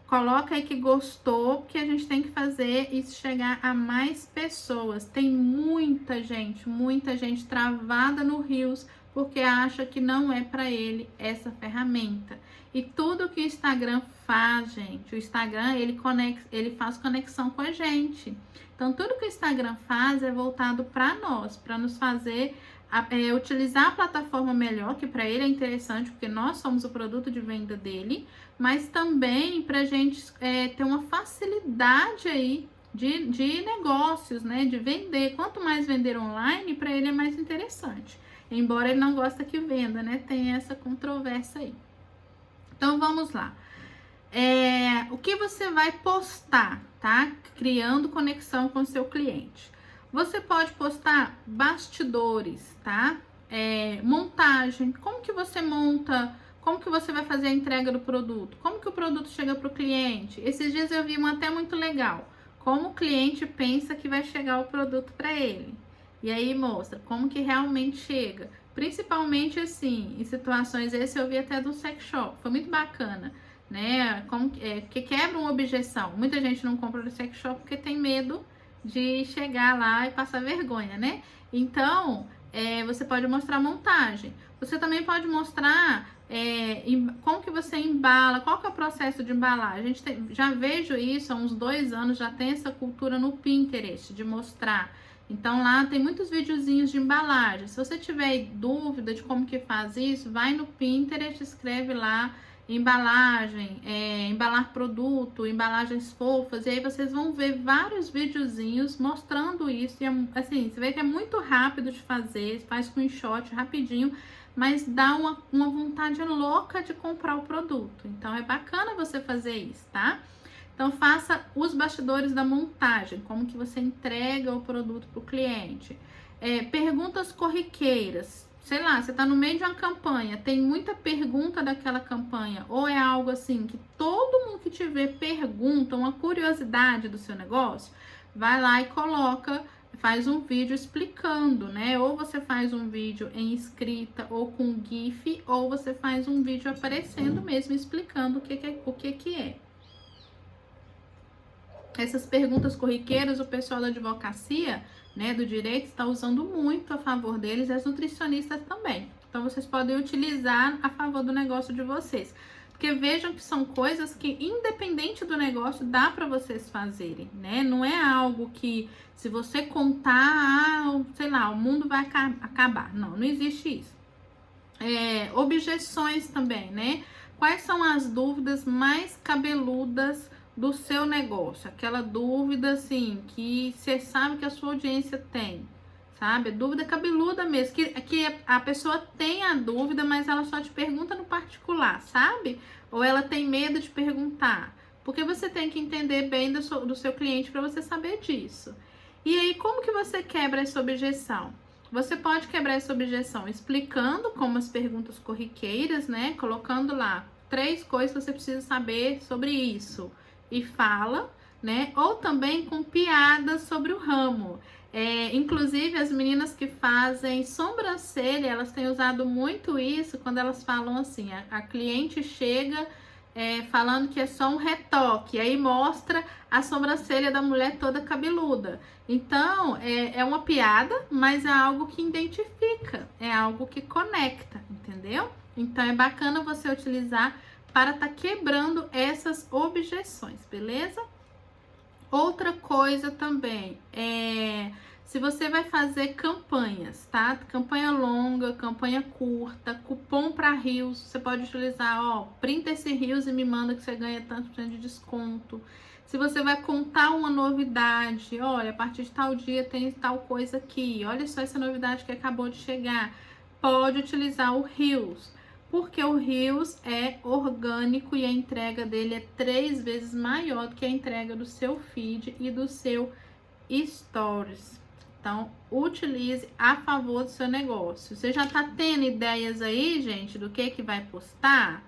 coloca aí que gostou, porque a gente tem que fazer isso chegar a mais pessoas. Tem muita gente travada no Reels, porque acha que não é para ele essa ferramenta. E tudo que o Instagram faz, gente, o Instagram, ele faz conexão com a gente. Então, tudo que o Instagram faz é voltado para nós, para nos fazer utilizar a plataforma melhor, que para ele é interessante, porque nós somos o produto de venda dele, mas também para a gente ter uma facilidade aí de negócios, né? De vender. Quanto mais vender online, para ele é mais interessante. Embora ele não gosta que venda, né? Tem essa controvérsia aí. Então, vamos lá. O que você vai postar, tá? Criando conexão com o seu cliente. Você pode postar bastidores, tá? Montagem, como que você monta, como que você vai fazer a entrega do produto, como que o produto chega para o cliente. Esses dias eu vi um até muito legal, como o cliente pensa que vai chegar o produto para ele. E aí mostra como que realmente chega, principalmente assim, em situações, esse eu vi até do sex shop, foi muito bacana, né? Que quebra uma objeção. Muita gente não compra no sex shop porque tem medo de chegar lá e passar vergonha, né? Então, você pode mostrar montagem. Você também pode mostrar como que você embala, qual que é o processo de embalar. A gente já vejo isso há uns 2 anos, já tem essa cultura no Pinterest de mostrar. Então lá tem muitos videozinhos de embalagem. Se você tiver dúvida de como que faz isso, vai no Pinterest, escreve lá embalagem, embalar produto, embalagens fofas, e aí vocês vão ver vários videozinhos mostrando isso, e assim, você vê que é muito rápido de fazer, faz com shot rapidinho, mas dá uma vontade louca de comprar o produto, então é bacana você fazer isso, tá? Então faça os bastidores da montagem, como que você entrega o produto para o cliente. Perguntas corriqueiras, sei lá, você tá no meio de uma campanha, tem muita pergunta daquela campanha, ou é algo assim que todo mundo que te vê pergunta, uma curiosidade do seu negócio, vai lá e coloca, faz um vídeo explicando, né? Ou você faz um vídeo em escrita ou com GIF, ou você faz um vídeo aparecendo mesmo, explicando o que é. Essas perguntas corriqueiras, o pessoal da advocacia, né, do direito, está usando muito a favor deles, e as nutricionistas também. Então, vocês podem utilizar a favor do negócio de vocês. Porque vejam que são coisas que, independente do negócio, dá para vocês fazerem, né? Não é algo que, se você contar, sei lá, o mundo vai acabar. Não, não existe isso. Objeções também, né? Quais são as dúvidas mais cabeludas do seu negócio? Aquela dúvida, assim, que você sabe que a sua audiência tem, sabe? Dúvida cabeluda mesmo, que a pessoa tem a dúvida, mas ela só te pergunta no particular, sabe? Ou ela tem medo de perguntar. Porque você tem que entender bem do seu cliente para você saber disso. E aí, como que você quebra essa objeção? Você pode quebrar essa objeção explicando como as perguntas corriqueiras, né? Colocando lá 3 coisas que você precisa saber sobre isso. E fala, né? Ou também com piadas sobre o ramo. Inclusive, as meninas que fazem sobrancelha, elas têm usado muito isso quando elas falam assim, a cliente chega falando que é só um retoque, aí mostra a sobrancelha da mulher toda cabeluda. Então, é uma piada, mas é algo que identifica, é algo que conecta, entendeu? Então, é bacana você utilizar para estar quebrando essas objeções, beleza? Outra coisa também se você vai fazer campanhas, tá? Campanha longa, campanha curta, cupom para Reels, você pode utilizar, printa esse Reels e me manda que você ganha tanto de desconto. Se você vai contar uma novidade, olha, a partir de tal dia tem tal coisa aqui, olha só essa novidade que acabou de chegar, pode utilizar o Reels. Porque o Reels é orgânico e a entrega dele é 3 vezes maior do que a entrega do seu feed e do seu Stories. Então, utilize a favor do seu negócio. Você já tá tendo ideias aí, gente, do que vai postar?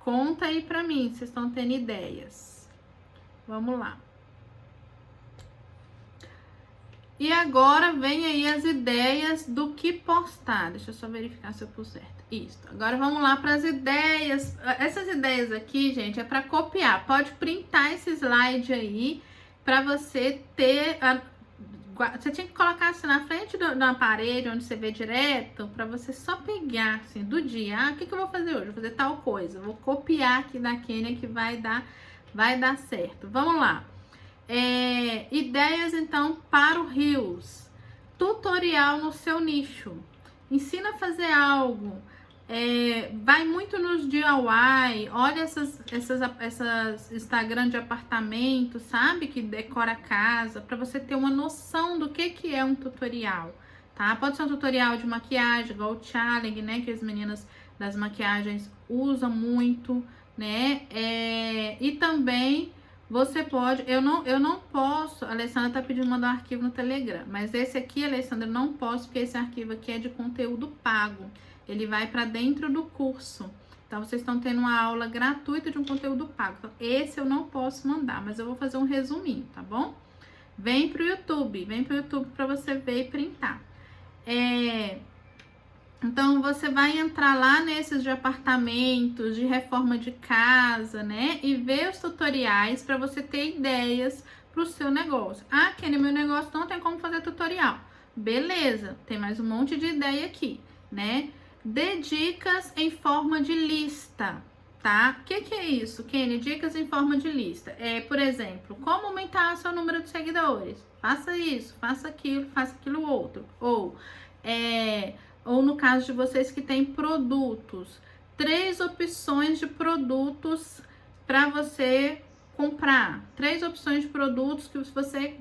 Conta aí pra mim, vocês estão tendo ideias. Vamos lá. E agora vem aí as ideias do que postar. Deixa eu só verificar se eu pus certo. Isso. Agora vamos lá para as ideias. Essas ideias aqui, gente, é para copiar. Pode printar esse slide aí para você ter. Você tinha que colocar assim na frente da parede, onde você vê direto, para você só pegar assim do dia. O que eu vou fazer hoje? Vou fazer tal coisa. Vou copiar aqui da Kênia que vai dar certo. Vamos lá. Ideias então para o Reels. Tutorial no seu nicho. Ensina a fazer algo. Vai muito nos DIY. Olha essas Instagram de apartamento, sabe? Que decora a casa, para você ter uma noção do que é um tutorial, tá? Pode ser um tutorial de maquiagem, igual o challenge, né? Que as meninas das maquiagens usam muito, né? E também você pode, eu não posso, a Alessandra tá pedindo mandar um arquivo no Telegram, mas esse aqui, Alessandra, eu não posso, porque esse arquivo aqui é de conteúdo pago. Ele vai para dentro do curso. Então, vocês estão tendo uma aula gratuita de um conteúdo pago. Então, esse eu não posso mandar, mas eu vou fazer um resuminho, tá bom? Vem pro YouTube para você ver e printar. Então, você vai entrar lá nesses de apartamentos, de reforma de casa, né? E ver os tutoriais para você ter ideias para o seu negócio. Ah, Kenny, meu negócio não tem como fazer tutorial. Beleza, tem mais um monte de ideia aqui, né? Dê dicas em forma de lista, tá? O que é isso, Kenny? Dicas em forma de lista. Por exemplo, como aumentar o seu número de seguidores? Faça isso, faça aquilo outro. Ou no caso de vocês que têm produtos, 3 opções de produtos para você comprar. 3 opções de produtos que você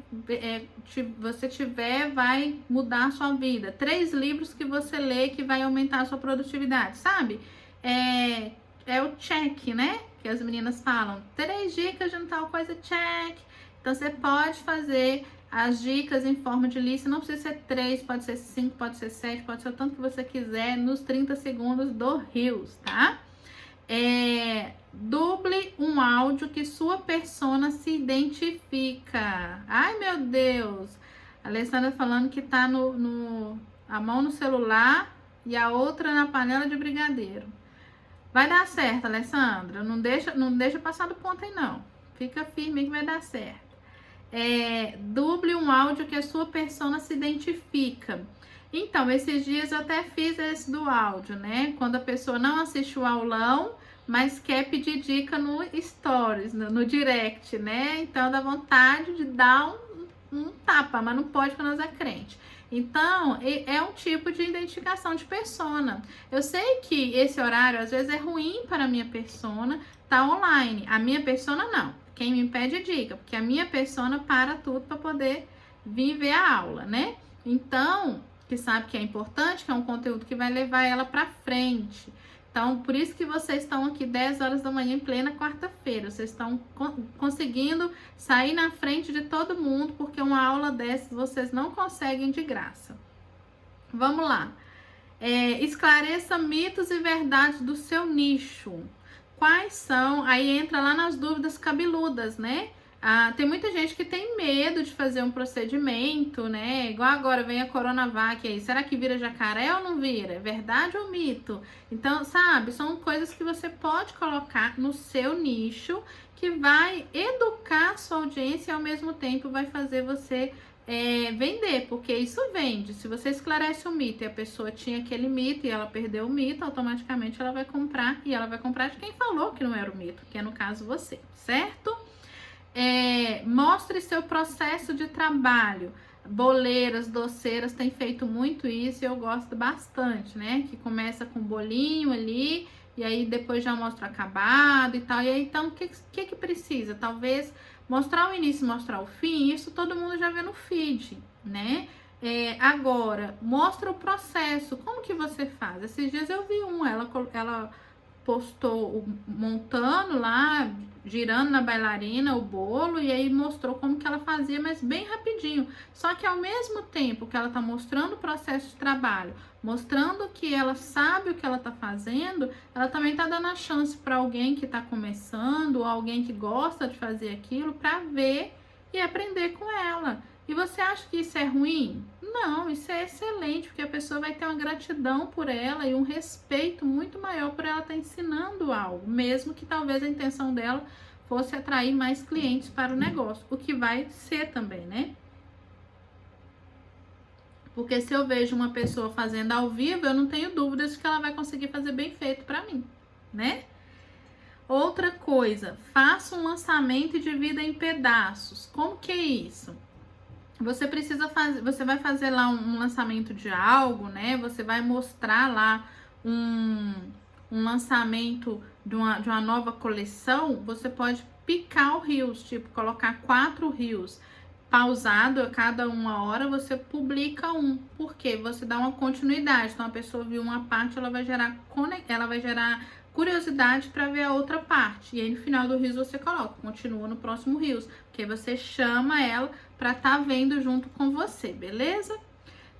tiver vai mudar a sua vida. 3 livros que você lê que vai aumentar a sua produtividade, sabe? É o check, né? Que as meninas falam. 3 dicas de tal coisa, check. Então, você pode fazer as dicas em forma de lista, não precisa ser 3, pode ser 5, pode ser 7, pode ser o tanto que você quiser nos 30 segundos do Reels, tá? Duble um áudio que sua persona se identifica. Ai, meu Deus! A Alessandra falando que tá a mão no celular e a outra na panela de brigadeiro. Vai dar certo, Alessandra. Não deixa passar do ponto aí, não. Fica firme que vai dar certo. Duble um áudio que a sua persona se identifica. Então, esses dias eu até fiz esse do áudio, né? Quando a pessoa não assiste o aulão, mas quer pedir dica no stories, no direct, né? Então, dá vontade de dar um tapa, mas não pode quando nós é crente. Então, é um tipo de identificação de persona. Eu sei que esse horário, às vezes, é ruim para a minha persona, tá online. A minha persona, não. Quem me pede dica, porque a minha persona para tudo para poder vir ver a aula, né? Então, que sabe que é importante, que é um conteúdo que vai levar ela para frente. Então, por isso que vocês estão aqui 10 horas da manhã em plena quarta-feira. Vocês estão conseguindo sair na frente de todo mundo, porque uma aula dessas vocês não conseguem de graça. Vamos lá. Esclareça mitos e verdades do seu nicho. Quais são? Aí entra lá nas dúvidas cabeludas, né? Tem muita gente que tem medo de fazer um procedimento, né? Igual agora vem a Coronavac aí. Será que vira jacaré ou não vira? É verdade ou mito? Então, sabe? São coisas que você pode colocar no seu nicho que vai educar a sua audiência e ao mesmo tempo vai fazer você vender, porque isso vende. Se você esclarece o mito e a pessoa tinha aquele mito e ela perdeu o mito, automaticamente ela vai comprar e ela vai comprar de quem falou que não era o mito, que é no caso você, certo? Mostre seu processo de trabalho. Boleiras, doceiras têm feito muito isso e eu gosto bastante, né? Que começa com bolinho ali e aí depois já mostra o acabado e tal. E aí, então, o que precisa? Talvez mostrar o início e mostrar o fim, isso todo mundo já vê no feed, né? Agora, mostra o processo, como que você faz? Esses dias eu vi ela postou montando lá, girando na bailarina o bolo e aí mostrou como que ela fazia, mas bem rapidinho. Só que ao mesmo tempo que ela tá mostrando o processo de trabalho, mostrando que ela sabe o que ela tá fazendo, ela também tá dando a chance para alguém que tá começando ou alguém que gosta de fazer aquilo para ver e aprender com ela. E você acha que isso é ruim? Não, isso é excelente, porque a pessoa vai ter uma gratidão por ela e um respeito muito maior por ela estar ensinando algo, mesmo que talvez a intenção dela fosse atrair mais clientes para o negócio, o que vai ser também, né? Porque se eu vejo uma pessoa fazendo ao vivo, eu não tenho dúvidas de que ela vai conseguir fazer bem feito para mim, né? Outra coisa, faça um lançamento e divida em pedaços. Como que é isso? Você vai fazer lá um lançamento de algo, né? Você vai mostrar lá um lançamento de uma nova coleção. Você pode picar o Reels, tipo, colocar 4 Reels pausado a cada 1 hora, você publica um. Por quê? Você dá uma continuidade. Então, a pessoa viu uma parte, ela vai gerar curiosidade para ver a outra parte. E aí no final do Reels você coloca, continua no próximo Reels, porque aí você chama ela para estar vendo junto com você, beleza?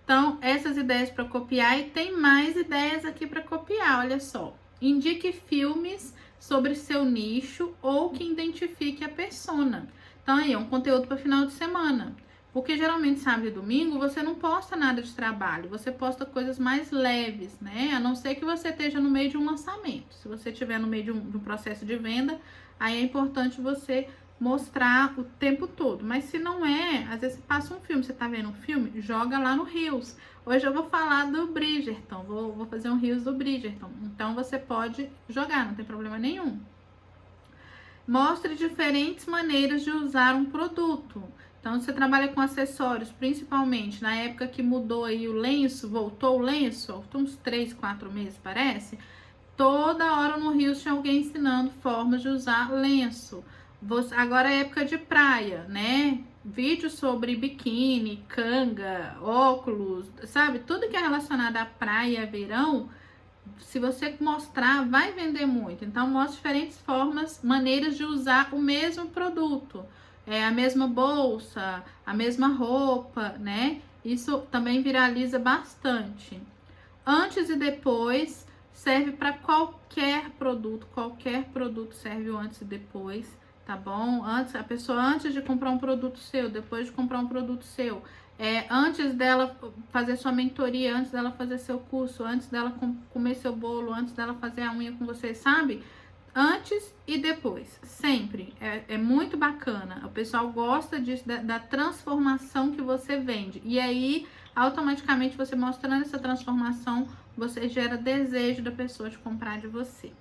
Então, essas ideias para copiar, e tem mais ideias aqui para copiar, olha só. Indique filmes sobre seu nicho ou que identifique a persona. Então, aí é um conteúdo para final de semana. Porque geralmente sábado e domingo você não posta nada de trabalho, você posta coisas mais leves, né? A não ser que você esteja no meio de um lançamento. Se você estiver no meio de um processo de venda, aí é importante você mostrar o tempo todo. Mas se não é, às vezes você passa um filme, você tá vendo um filme, joga lá no Reels. Hoje eu vou falar do Bridgerton, vou fazer um Reels do Bridgerton. Então você pode jogar, não tem problema nenhum. Mostre diferentes maneiras de usar um produto. Então, se você trabalha com acessórios, principalmente na época que mudou aí o lenço, voltou o lenço, voltou uns 3, 4 meses, parece. Toda hora no Reels tinha alguém ensinando formas de usar lenço. Agora é época de praia, né? Vídeos sobre biquíni, canga, óculos, sabe? Tudo que é relacionado à praia, verão, se você mostrar, vai vender muito. Então, mostre diferentes formas, maneiras de usar o mesmo produto. A mesma bolsa, a mesma roupa, né? Isso também viraliza bastante. Antes e depois serve para qualquer produto serve o antes e depois, tá bom? A pessoa antes de comprar um produto seu, depois de comprar um produto seu, antes dela fazer sua mentoria, antes dela fazer seu curso, antes dela comer seu bolo, antes dela fazer a unha com você, sabe? Antes e depois, sempre. É muito bacana. O pessoal gosta disso, da transformação que você vende. E aí, automaticamente, você mostrando essa transformação, você gera desejo da pessoa de comprar de você.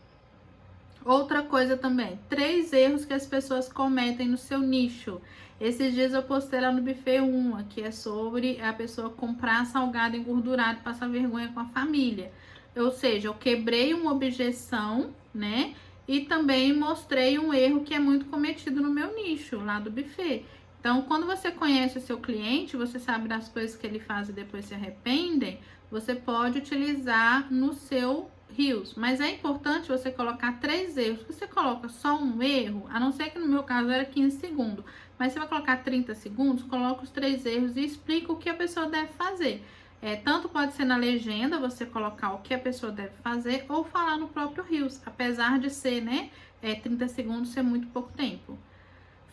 Outra coisa também, 3 erros que as pessoas cometem no seu nicho. Esses dias eu postei lá no Buffet uma, que é sobre a pessoa comprar salgado engordurado, passar vergonha com a família. Ou seja, eu quebrei uma objeção, né? E também mostrei um erro que é muito cometido no meu nicho, lá do buffet. Então, quando você conhece o seu cliente, você sabe das coisas que ele faz e depois se arrependem, você pode utilizar no seu Reels. Mas é importante você colocar 3 erros. Se você coloca só um erro, a não ser que no meu caso era 15 segundos, mas você vai colocar 30 segundos, coloca os 3 erros e explica o que a pessoa deve fazer. Tanto pode ser na legenda, você colocar o que a pessoa deve fazer, ou falar no próprio Reels, apesar de ser, né, 30 segundos ser muito pouco tempo.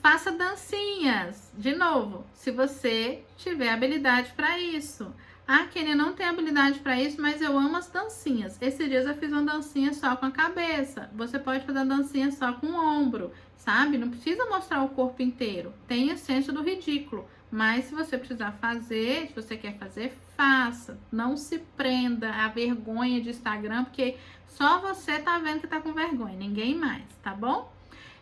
Faça dancinhas, de novo, se você tiver habilidade para isso. Ah, Kenia, não tem habilidade para isso, mas eu amo as dancinhas. Esses dias eu fiz uma dancinha só com a cabeça. Você pode fazer uma dancinha só com o ombro, sabe? Não precisa mostrar o corpo inteiro. Tem a essência do ridículo. Mas se você precisar fazer, se você quer fazer, faça. Não se prenda à vergonha de Instagram, porque só você tá vendo que tá com vergonha, ninguém mais, tá bom?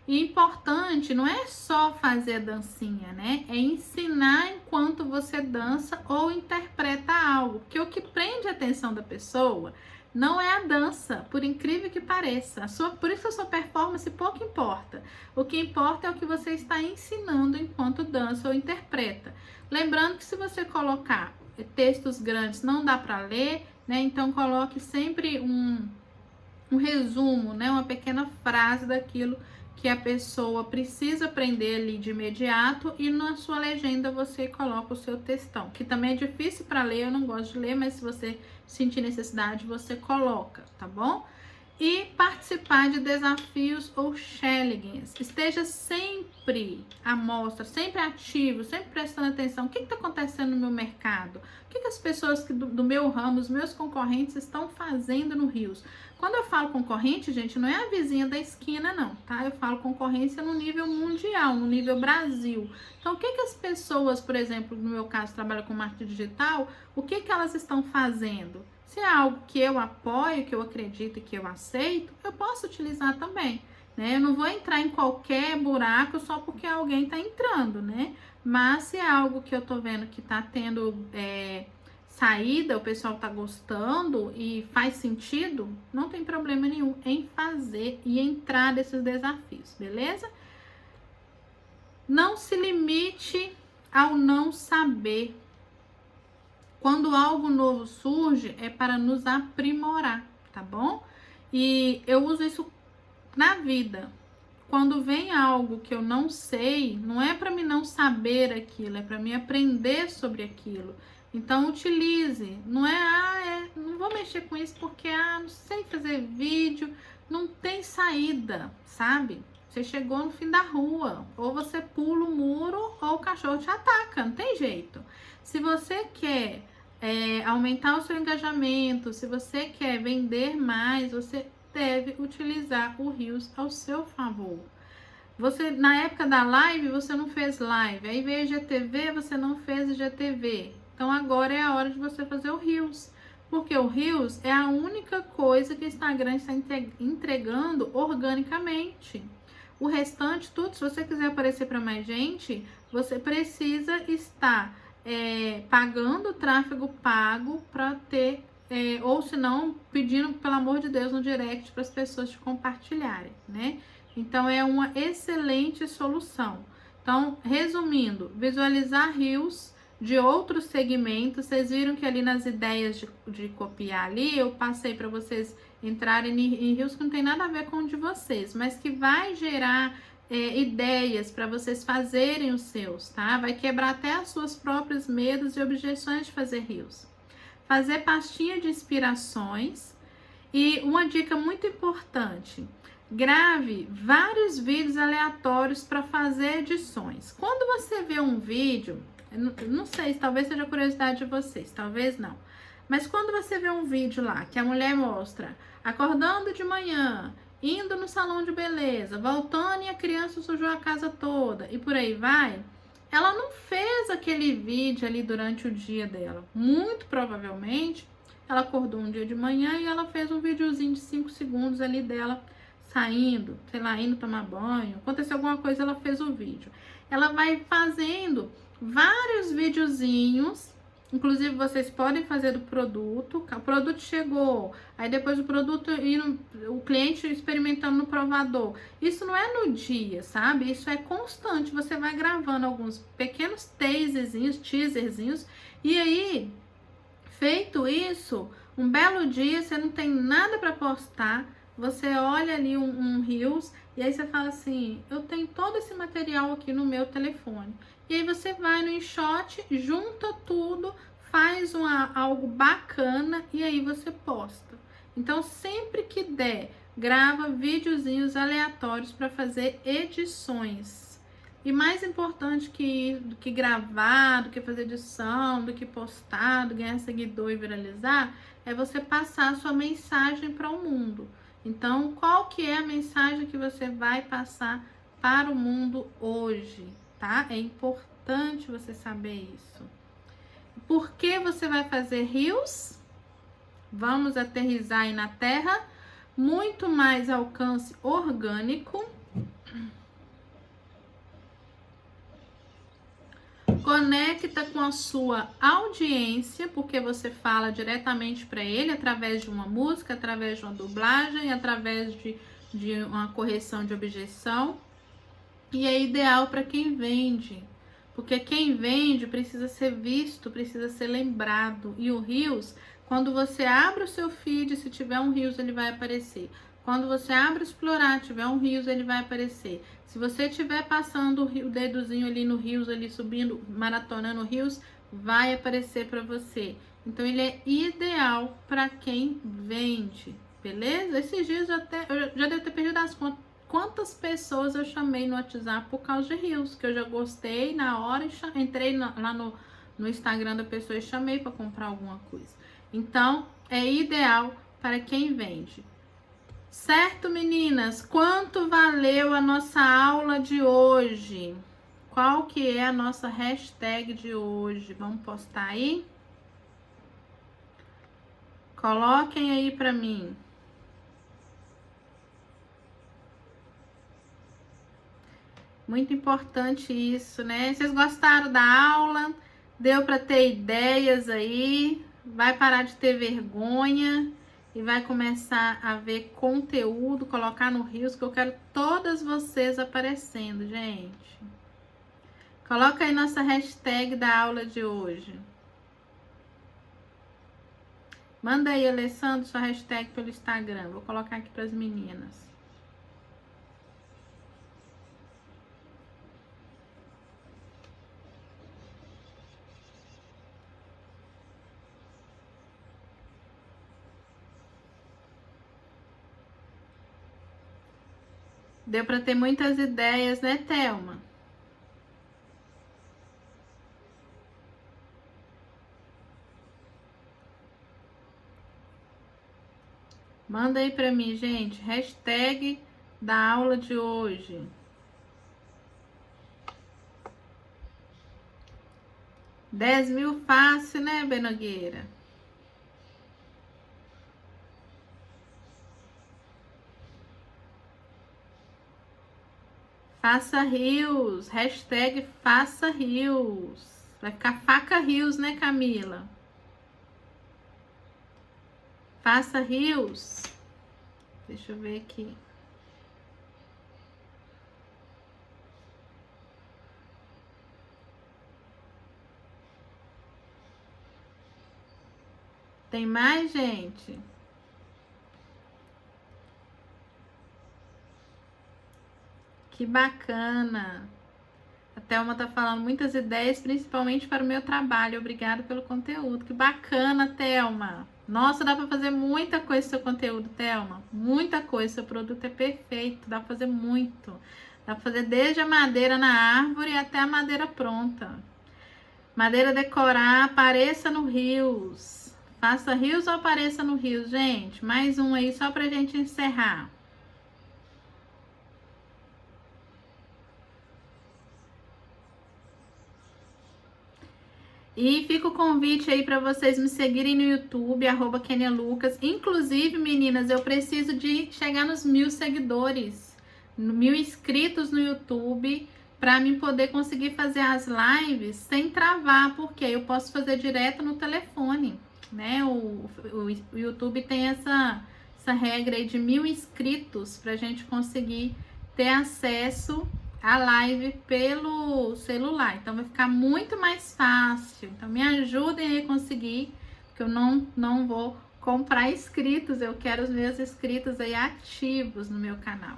E importante não é só fazer a dancinha, né? É ensinar enquanto você dança ou interpreta algo. Porque o que prende a atenção da pessoa não é a dança, por incrível que pareça. Por isso a sua performance pouco importa. O que importa é o que você está ensinando enquanto dança ou interpreta. Lembrando que se você colocar textos grandes não dá para ler, né? Então coloque sempre um resumo, né? Uma pequena frase daquilo que a pessoa precisa aprender ali de imediato, e na sua legenda você coloca o seu textão, que também é difícil para ler, eu não gosto de ler, mas se você sentir necessidade, você coloca, tá bom? E participar de desafios ou challenges. Esteja sempre à mostra, sempre ativo, sempre prestando atenção. O que está acontecendo no meu mercado? O que as pessoas do meu ramo, os meus concorrentes estão fazendo no Reels? Quando eu falo concorrente, gente, não é a vizinha da esquina, não, tá? Eu falo concorrência no nível mundial, no nível Brasil. Então, o que as pessoas, por exemplo, no meu caso, trabalham com marketing digital, o que elas estão fazendo? Se é algo que eu apoio, que eu acredito e que eu aceito, eu posso utilizar também, né? Eu não vou entrar em qualquer buraco só porque alguém está entrando, né? Mas se é algo que eu tô vendo que tá tendo saída, o pessoal tá gostando e faz sentido, não tem problema nenhum em fazer e entrar nesses desafios, beleza? Não se limite ao não saber. Quando algo novo surge, é para nos aprimorar, tá bom? E eu uso isso na vida. Quando vem algo que eu não sei, não é para mim não saber aquilo, é para mim aprender sobre aquilo. Então utilize, não é, não vou mexer com isso porque não sei fazer vídeo, não tem saída, sabe? Você chegou no fim da rua, ou você pula o muro ou o cachorro te ataca, não tem jeito. Se você quer aumentar o seu engajamento, se você quer vender mais, você deve utilizar o Reels ao seu favor. Você, na época da live, você não fez live. Aí veio IGTV, você não fez IGTV. Então agora é a hora de você fazer o Reels. Porque o Reels é a única coisa que o Instagram está entregando organicamente. O restante, tudo, se você quiser aparecer para mais gente, você precisa estar pagando tráfego pago para ter, ou se não, pedindo, pelo amor de Deus, no direct para as pessoas te compartilharem, né? Então, é uma excelente solução. Então, resumindo, visualizar Reels de outros segmentos. Vocês viram que ali nas ideias de copiar ali, eu passei para vocês entrarem em Reels que não tem nada a ver com o de vocês, mas que vai gerar ideias para vocês fazerem os seus, tá? Vai quebrar até as suas próprios medos e objeções de fazer Reels. Fazer pastinha de inspirações. E uma dica muito importante: grave vários vídeos aleatórios para fazer edições. Quando você vê um vídeo, não sei, talvez seja curiosidade de vocês, talvez não. Mas quando você vê um vídeo lá que a mulher mostra acordando de manhã, indo no salão de beleza, voltando e a criança sujou a casa toda e por aí vai, ela não fez aquele vídeo ali durante o dia dela. Muito provavelmente, ela acordou um dia de manhã e ela fez um videozinho de 5 segundos ali dela saindo, sei lá, indo tomar banho, aconteceu alguma coisa, ela fez o vídeo. Ela vai fazendo vários videozinhos, inclusive vocês podem fazer do produto, o produto chegou, aí depois o produto indo, o cliente experimentando no provador. Isso não é no dia, sabe? Isso é constante, você vai gravando alguns pequenos teaserzinhos, e aí, feito isso, um belo dia, você não tem nada para postar, você olha ali um Reels e aí você fala assim, eu tenho todo esse material aqui no meu telefone. E aí você vai no InShot, junta tudo, faz algo bacana e aí você posta. Então sempre que der, grava videozinhos aleatórios para fazer edições. E mais importante do que gravar, do que fazer edição, do que postar, do ganhar seguidor e viralizar, é você passar a sua mensagem para o mundo. Então, qual que é a mensagem que você vai passar para o mundo hoje, tá? É importante você saber isso. Por que você vai fazer Reels? Vamos aterrissar aí na terra. Muito mais alcance orgânico. Conecta com a sua audiência, porque você fala diretamente para ele através de uma música, através de uma dublagem, através de uma correção de objeção. E é ideal para quem vende, porque quem vende precisa ser visto, precisa ser lembrado. E o Reels, quando você abre o seu feed, se tiver um Reels, ele vai aparecer. Quando você abre explorar, tiver um Reels, ele vai aparecer. Se você estiver passando o dedozinho ali no Reels, ali subindo, maratonando o Reels, vai aparecer para você. Então ele é ideal para quem vende, beleza? Esses dias eu já devo ter perdido as contas. Quantas pessoas eu chamei no WhatsApp por causa de Reels, que eu já gostei na hora e entrei lá no Instagram da pessoa e chamei para comprar alguma coisa. Então é ideal para quem vende. Certo, meninas? Quanto valeu a nossa aula de hoje? Qual que é a nossa hashtag de hoje? Vamos postar aí? Coloquem aí para mim. Muito importante isso, né? Vocês gostaram da aula? Deu para ter ideias aí? Vai parar de ter vergonha e vai começar a ver conteúdo, colocar no Reels, que eu quero todas vocês aparecendo, gente. Coloca aí nossa hashtag da aula de hoje. Manda aí, Alessandro, sua hashtag pelo Instagram. Vou colocar aqui para as meninas. Deu para ter muitas ideias, né, Thelma? Manda aí para mim, gente. Hashtag da aula de hoje. R$10.000 fácil, né, Benogueira? Faça rios. Hashtag faça rios. Vai ficar faca rios, né, Camila? Faça rios. Deixa eu ver aqui. Tem mais, gente? Que bacana. A Thelma tá falando muitas ideias, principalmente para o meu trabalho. Obrigada pelo conteúdo. Que bacana, Thelma. Nossa, dá para fazer muita coisa com seu conteúdo, Thelma. Muita coisa. Seu produto é perfeito. Dá para fazer muito. Dá para fazer desde a madeira na árvore até a madeira pronta. Madeira decorar, apareça no Rios. Faça Rios ou apareça no Rios, gente. Mais um aí só pra gente encerrar. E fica o convite aí para vocês me seguirem no YouTube, @KeniaLucas. Inclusive, meninas, eu preciso de chegar nos 1.000 seguidores, 1.000 inscritos no YouTube, para mim poder conseguir fazer as lives sem travar, porque eu posso fazer direto no telefone, né? O YouTube tem essa regra aí de 1.000 inscritos para a gente conseguir ter acesso a live pelo celular. Então vai ficar muito mais fácil. Então me ajudem a conseguir, porque eu não vou comprar inscritos, eu quero os meus inscritos aí ativos no meu canal.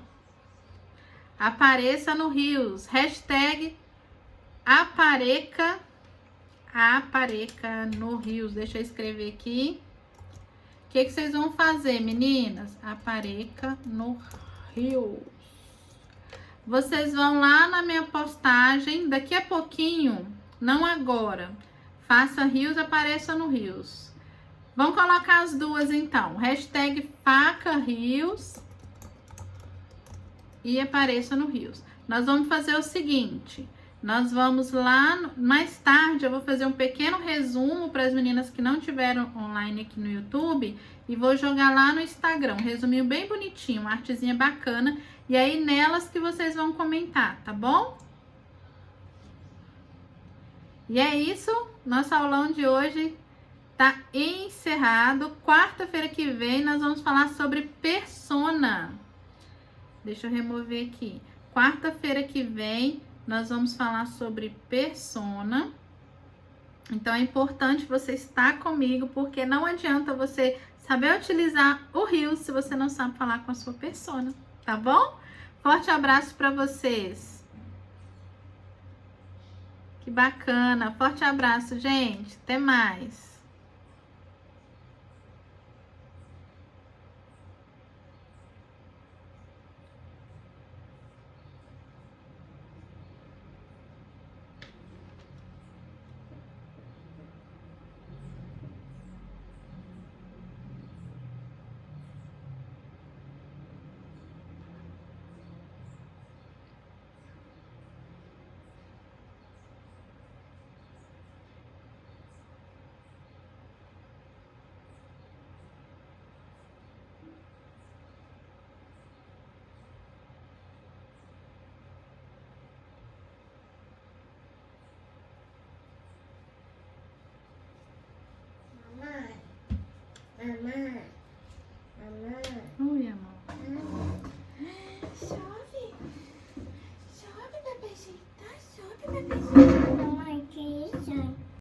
Apareça no Rios, hashtag apareca no Rios. Deixa eu escrever aqui. O que vocês vão fazer, meninas? Apareca no Rios. Vocês vão lá na minha postagem, daqui a pouquinho, não agora. Faça Rios, apareça no Rios. Vamos colocar as duas então. Hashtag faca Rios e apareça no Rios. Nós vamos fazer o seguinte. Nós vamos lá, mais tarde eu vou fazer um pequeno resumo para as meninas que não tiveram online aqui no YouTube. E vou jogar lá no Instagram, um resuminho bem bonitinho, uma artezinha bacana. E aí nelas que vocês vão comentar, tá bom? E é isso, nosso aulão de hoje tá encerrado. Quarta-feira que vem nós vamos falar sobre persona. Deixa eu remover aqui. Quarta-feira que vem nós vamos falar sobre persona. Então é importante você estar comigo, porque não adianta você saber utilizar o Rios se você não sabe falar com a sua persona. Tá bom? Forte abraço para vocês. Que bacana. Forte abraço, gente. Até mais. Mamãe. Oi, amor. Chove. Chove, bebezinho. Tá? Chove, bebezinho.